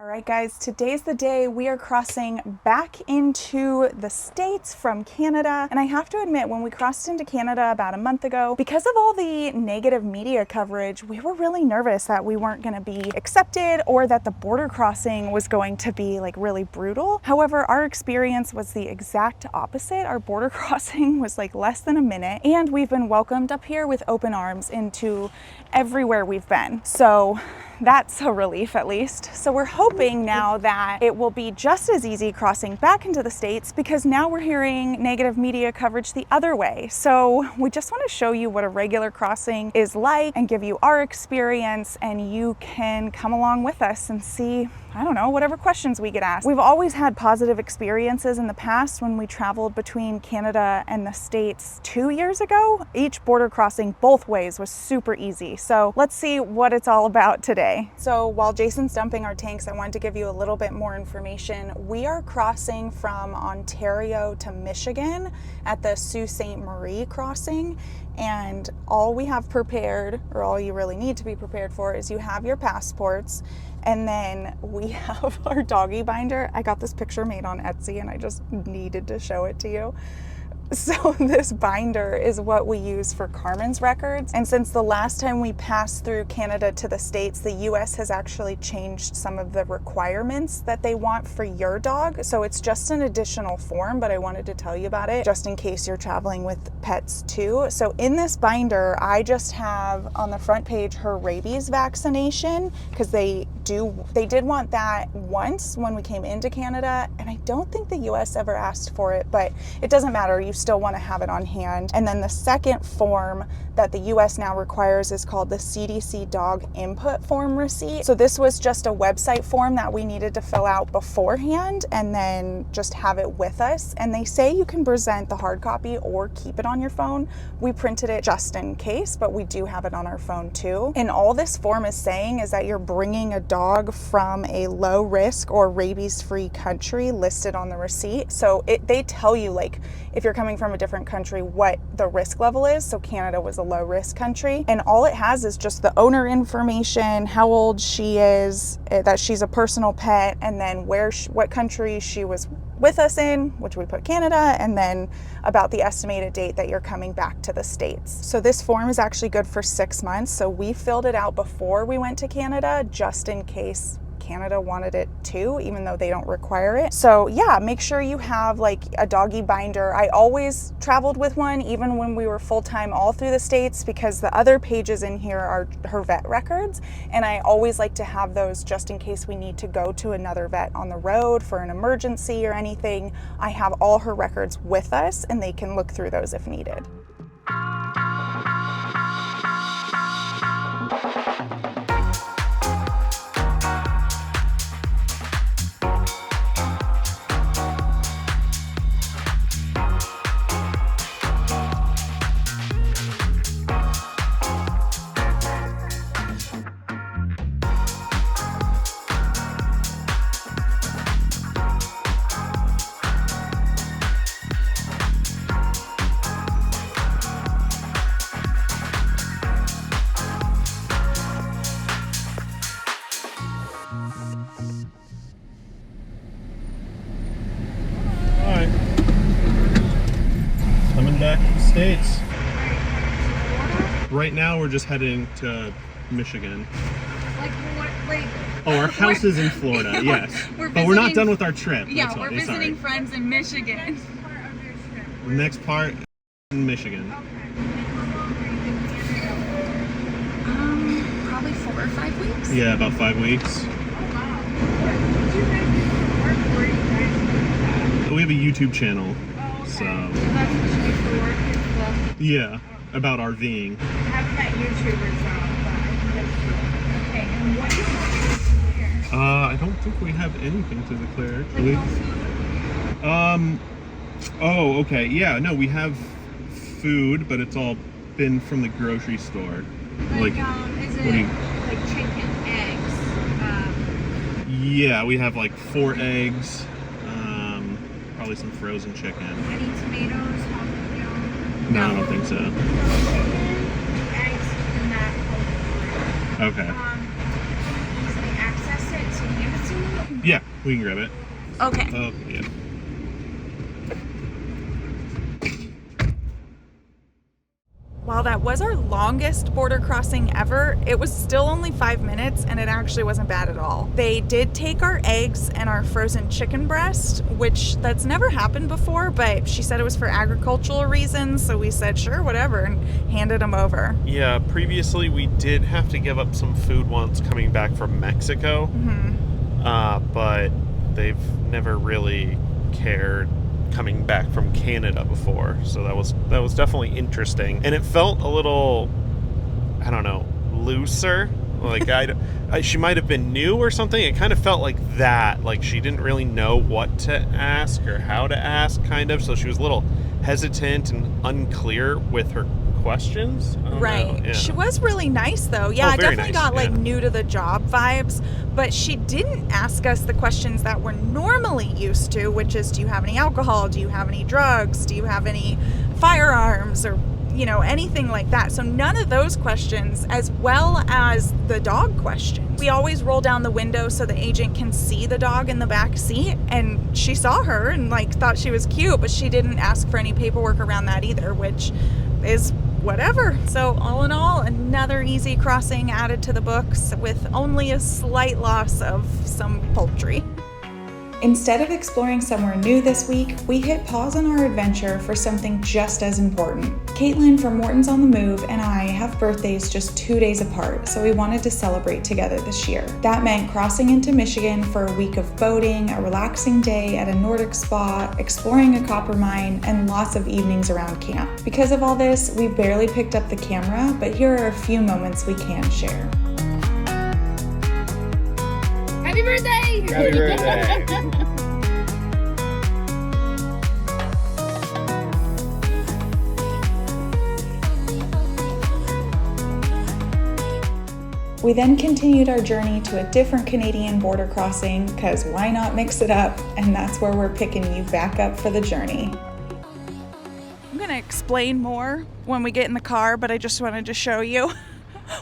All right, guys, today's the day we are crossing back into the States from Canada. And I have to admit, when we crossed into Canada about a month ago, because of all the negative media coverage, we were really nervous that we weren't going to be accepted or that the border crossing was going to be like really brutal. However, our experience was the exact opposite. Our border crossing was like less than a minute, and we've been welcomed up here with open arms into everywhere we've been. So that's a relief, at least. So we're hoping now that it will be just as easy crossing back into the States, because now we're hearing negative media coverage the other way. So we just want to show you what a regular crossing is like and give you our experience, and you can come along with us and see, I don't know, whatever questions we get asked. We've always had positive experiences in the past when we traveled between Canada and the States 2 years ago. Each border crossing both ways was super easy. So let's see what it's all about today. So while Jason's dumping our tanks, I wanted to give you a little bit more information. We are crossing from Ontario to Michigan at the Sault Ste. Marie crossing. And all we have prepared, or all you really need to be prepared for, is you have your passports, and then we have our doggy binder. I got this picture made on Etsy and I just needed to show it to you. So this binder is what we use for Carmen's records. And since the last time we passed through Canada to the States, the US has actually changed some of the requirements that they want for your dog. So it's just an additional form, but I wanted to tell you about it just in case you're traveling with pets too. So in this binder, I just have on the front page her rabies vaccination, because they did want that once when we came into Canada, and I don't think the US ever asked for it, but it doesn't matter. You still want to have it on hand. And then the second form that the US now requires is called the CDC Dog Input Form Receipt. So this was just a website form that we needed to fill out beforehand and then just have it with us. And they say you can present the hard copy or keep it on your phone. We printed it just in case, but we do have it on our phone too. And all this form is saying is that you're bringing a dog from a low risk or rabies-free country listed on the receipt. So they tell you, like, if you're coming from a different country, what the risk level is. So Canada was a low risk country, and all it has is just the owner information, how old she is, that she's a personal pet, and then what country she was with us in, which we put Canada, and then about the estimated date that you're coming back to the States. So this form is actually good for 6 months. So we filled it out before we went to Canada, just in case Canada wanted it too, even though they don't require it. So yeah, make sure you have like a doggy binder. I always traveled with one, even when we were full-time all through the States, because the other pages in here are her vet records, and I always like to have those just in case we need to go to another vet on the road for an emergency or anything. I have all her records with us, and they can look through those if needed. Back to the States. Right now we're just heading to Michigan. Like what? Like, oh, our house is in Florida, yes. But we're not done with our trip. Yeah, we're visiting friends in Michigan. The next part in Michigan. Probably 4 or 5 weeks. Yeah, about 5 weeks. We have a YouTube channel, so yeah, about RVing. I haven't met YouTubers but I think that's cool. Okay, and what do you want to declare? I don't think we have anything to declare. Like no food? Oh, okay. Yeah, no, we have food, but it's all been from the grocery store. Like is it like chicken, eggs? Yeah, we have like 4 eggs, probably some frozen chicken. Any tomatoes, jalapeno? No, I don't think so. Chicken, eggs, and that. Okay. Easily access it, so give it to me. Yeah, we can grab it. Okay. Oh, yeah. While that was our longest border crossing ever, it was still only 5 minutes and it actually wasn't bad at all. They did take our eggs and our frozen chicken breast, which that's never happened before, but she said it was for agricultural reasons, so we said sure, whatever, and handed them over. Yeah, previously we did have to give up some food once coming back from Mexico, but they've never really cared coming back from Canada before, so that was definitely interesting, and it felt a little, I don't know, looser. Like she might have been new or something. It kind of felt like that, like she didn't really know what to ask or how to ask, kind of. So she was a little hesitant and unclear with her questions. Right. Yeah. She was really nice though. Yeah, I definitely got like new to the job vibes, but she didn't ask us the questions that we're normally used to, which is, do you have any alcohol? Do you have any drugs? Do you have any firearms? Or, you know, anything like that. So none of those questions, as well as the dog questions. We always roll down the window so the agent can see the dog in the back seat, and she saw her and like thought she was cute, but she didn't ask for any paperwork around that either, which is whatever. So all in all, another easy crossing added to the books with only a slight loss of some poultry. Instead of exploring somewhere new this week, we hit pause on our adventure for something just as important. Caitlin from Morton's on the Move and I have birthdays just 2 days apart, so we wanted to celebrate together this year. That meant crossing into Michigan for a week of boating, a relaxing day at a Nordic spa, exploring a copper mine, and lots of evenings around camp. Because of all this, we barely picked up the camera, but here are a few moments we can share. Happy birthday! Happy birthday! We then continued our journey to a different Canadian border crossing, because why not mix it up? And that's where we're picking you back up for the journey. I'm going to explain more when we get in the car, but I just wanted to show you.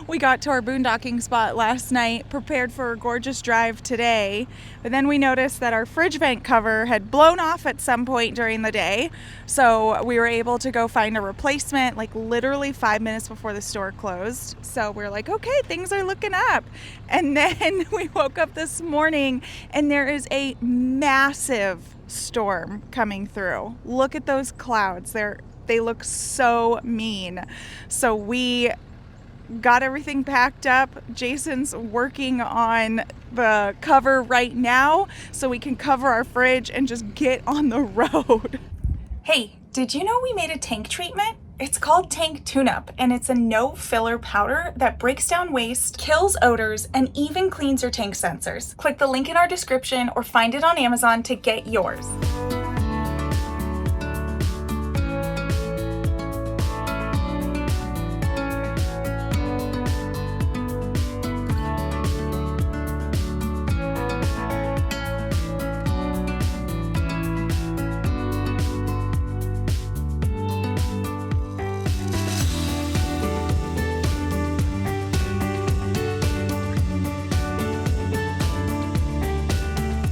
We got to our boondocking spot last night, prepared for a gorgeous drive today, but then we noticed that our fridge vent cover had blown off at some point during the day, so we were able to go find a replacement like literally 5 minutes before the store closed. So we're like, okay, things are looking up. And then we woke up this morning and there is a massive storm coming through. Look at those clouds. They look so mean. So we got everything packed up. Jason's working on the cover right now so we can cover our fridge and just get on the road. Hey, did you know we made a tank treatment? It's called Tank Tune-Up, and it's a no-filler powder that breaks down waste, kills odors, and even cleans your tank sensors. Click the link in our description or find it on Amazon to get yours.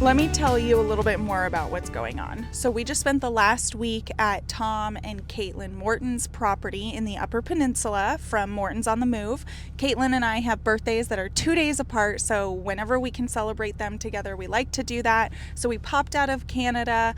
Let me tell you a little bit more about what's going on. So we just spent the last week at Tom and Caitlin Morton's property in the Upper Peninsula from Morton's on the Move. Caitlin and I have birthdays that are 2 days apart, so whenever we can celebrate them together, we like to do that. So we popped out of Canada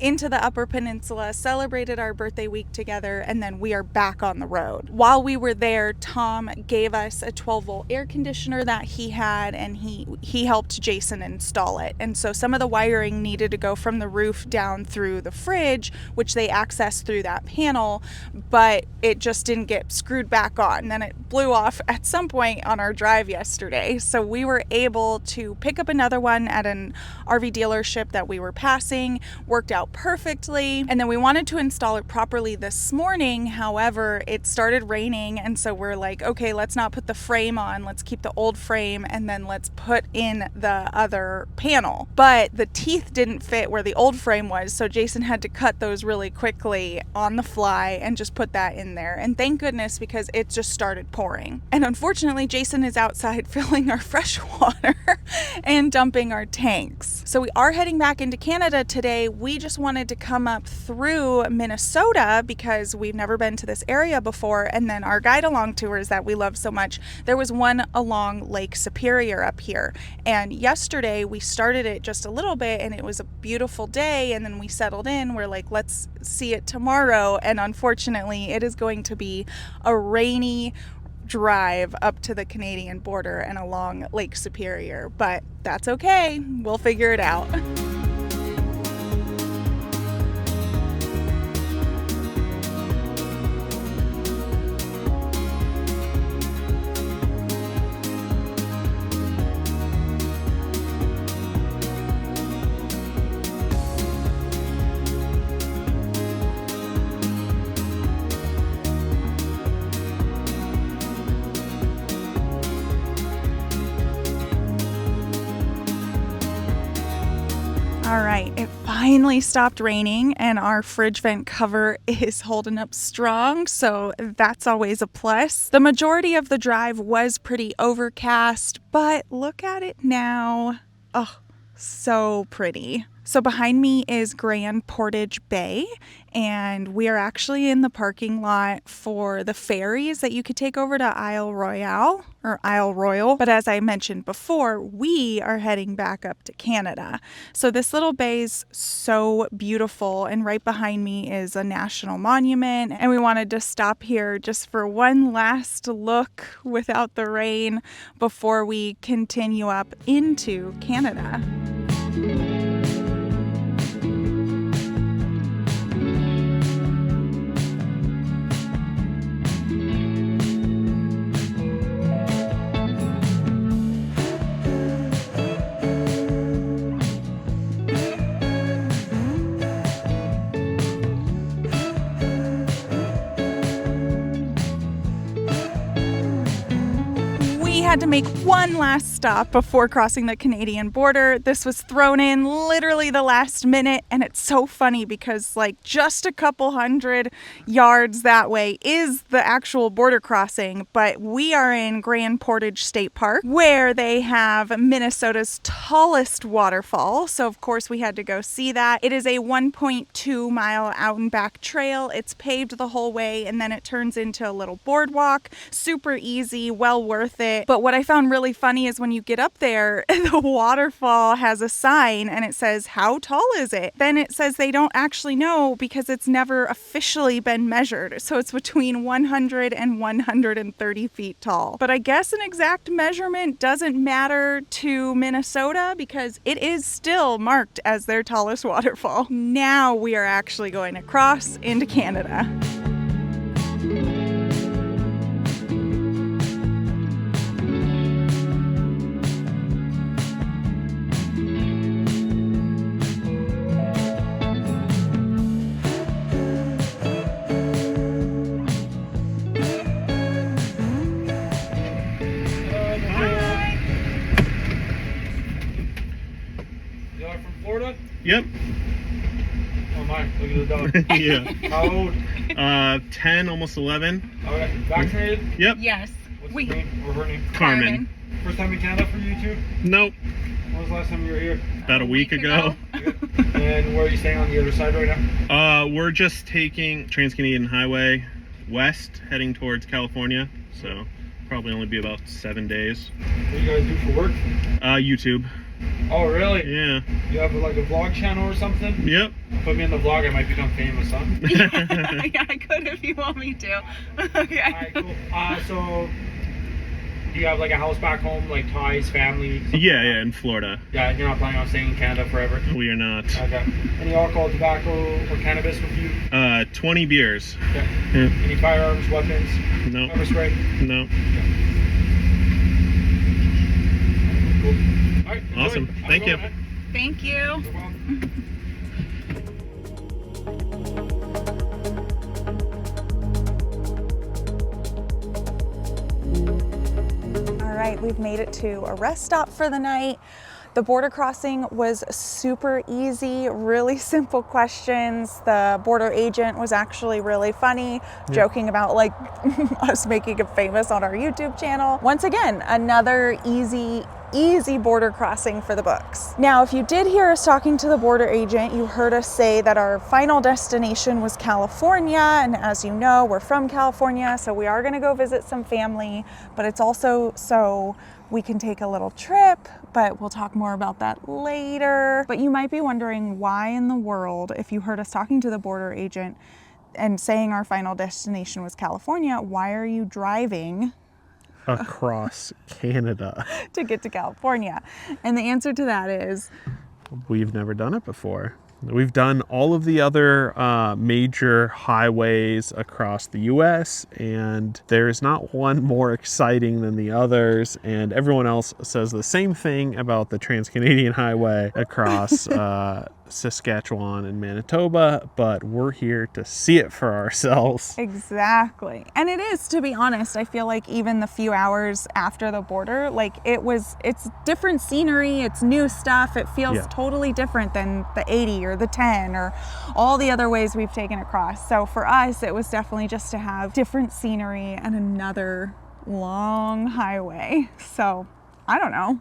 into the Upper Peninsula, celebrated our birthday week together, and then we are back on the road. While we were there, Tom gave us a 12-volt air conditioner that he had, and he helped Jason install it. And so some of the wiring needed to go from the roof down through the fridge, which they accessed through that panel, but it just didn't get screwed back on. And then it blew off at some point on our drive yesterday. So we were able to pick up another one at an RV dealership that we were passing, worked out out perfectly. And then we wanted to install it properly this morning. However, it started raining, and so we're like, okay, let's not put the frame on. Let's keep the old frame, and then let's put in the other panel. But the teeth didn't fit where the old frame was, so Jason had to cut those really quickly on the fly and just put that in there. And thank goodness, because it just started pouring. And unfortunately, Jason is outside filling our fresh water and dumping our tanks. So we are heading back into Canada today. We just wanted to come up through Minnesota because we've never been to this area before. And then our guide along tours that we love so much, there was one along Lake Superior up here. And yesterday we started it just a little bit and it was a beautiful day. And then we settled in. We're like, let's see it tomorrow. And unfortunately, it is going to be a rainy drive up to the Canadian border and along Lake Superior, but that's okay. We'll figure it out. All right, it finally stopped raining and our fridge vent cover is holding up strong, so that's always a plus. The majority of the drive was pretty overcast, but look at it now. Oh, so pretty. So behind me is Grand Portage Bay, and we are actually in the parking lot for the ferries that you could take over to Isle Royale or Isle Royal. But as I mentioned before, we are heading back up to Canada. So this little bay is so beautiful, and right behind me is a national monument, and we wanted to stop here just for one last look without the rain before we continue up into Canada. Had to make one last stop before crossing the Canadian border. This was thrown in literally the last minute, and it's so funny because like just a couple hundred yards that way is the actual border crossing, but we are in Grand Portage State Park where they have Minnesota's tallest waterfall, so of course we had to go see that. It is a 1.2 mile out and back trail. It's paved the whole way, and then it turns into a little boardwalk. Super easy, well worth it. But what I found really funny is when you get up there, the waterfall has a sign and it says, how tall is it? Then it says they don't actually know because it's never officially been measured. So it's between 100 and 130 feet tall. But I guess an exact measurement doesn't matter to Minnesota because it is still marked as their tallest waterfall. Now we are actually going to cross into Canada. Yep. Oh my, look at the dog. Yeah. How old? 10, almost 11. Okay, vaccinated? Yep. Yes. What's his name or her name? Carmen. First time in Canada for you two? Nope. When was the last time you were here? About a week ago. And where are you staying on the other side right now? We're just taking Trans-Canadian Highway west, heading towards California. So probably only be about 7 days. What do you guys do for work? YouTube. Oh, really? Yeah. You have like a vlog channel or something? Yep. Put me in the vlog, I might become famous, huh? Yeah, I could if you want me to. Okay. Alright, cool. So, do you have like a house back home, like ties, family? Yeah, yeah, in Florida. Yeah, you're not planning on staying in Canada forever? We are not. Okay. Any alcohol, tobacco, or cannabis with you? 20 beers. Okay. Yeah. Any firearms, weapons? No. Pepper spray? No. Cool. All right, enjoy. Awesome. Have a Thank good you. one, eh? Thank you. No problem. All right, we've made it to a rest stop for the night. The border crossing was super easy, really simple questions. The border agent was actually really funny, joking about like us making it famous on our YouTube channel. Once again, another easy border crossing for the books. Now, if you did hear us talking to the border agent, you heard us say that our final destination was California. And as you know, we're from California, so we are gonna go visit some family, but it's also so we can take a little trip, but we'll talk more about that later. But you might be wondering why in the world, if you heard us talking to the border agent and saying our final destination was California, why are you driving Across Canada. to get to California? And the answer to that is, We've never done it before. We've done all of the other major highways across the US, and there's not one more exciting than the others, and everyone else says the same thing about the Trans-Canadian Highway across Saskatchewan and Manitoba, but we're here to see it for ourselves. exactly. And it is, to be honest, I feel like even the few hours after the border, like it's different scenery, it's new stuff, it feels totally different than the 80 or the 10 or all the other ways we've taken across. So for us, it was definitely just to have different scenery and another long highway. So I don't know.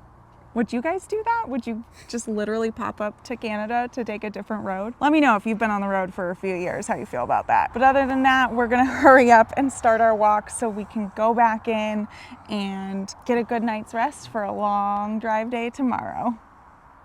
Would you guys do that? Would you just literally pop up to Canada to take a different road? Let me know if you've been on the road for a few years, how you feel about that. But other than that, we're gonna hurry up and start our walk so we can go back in and get a good night's rest for a long drive day tomorrow.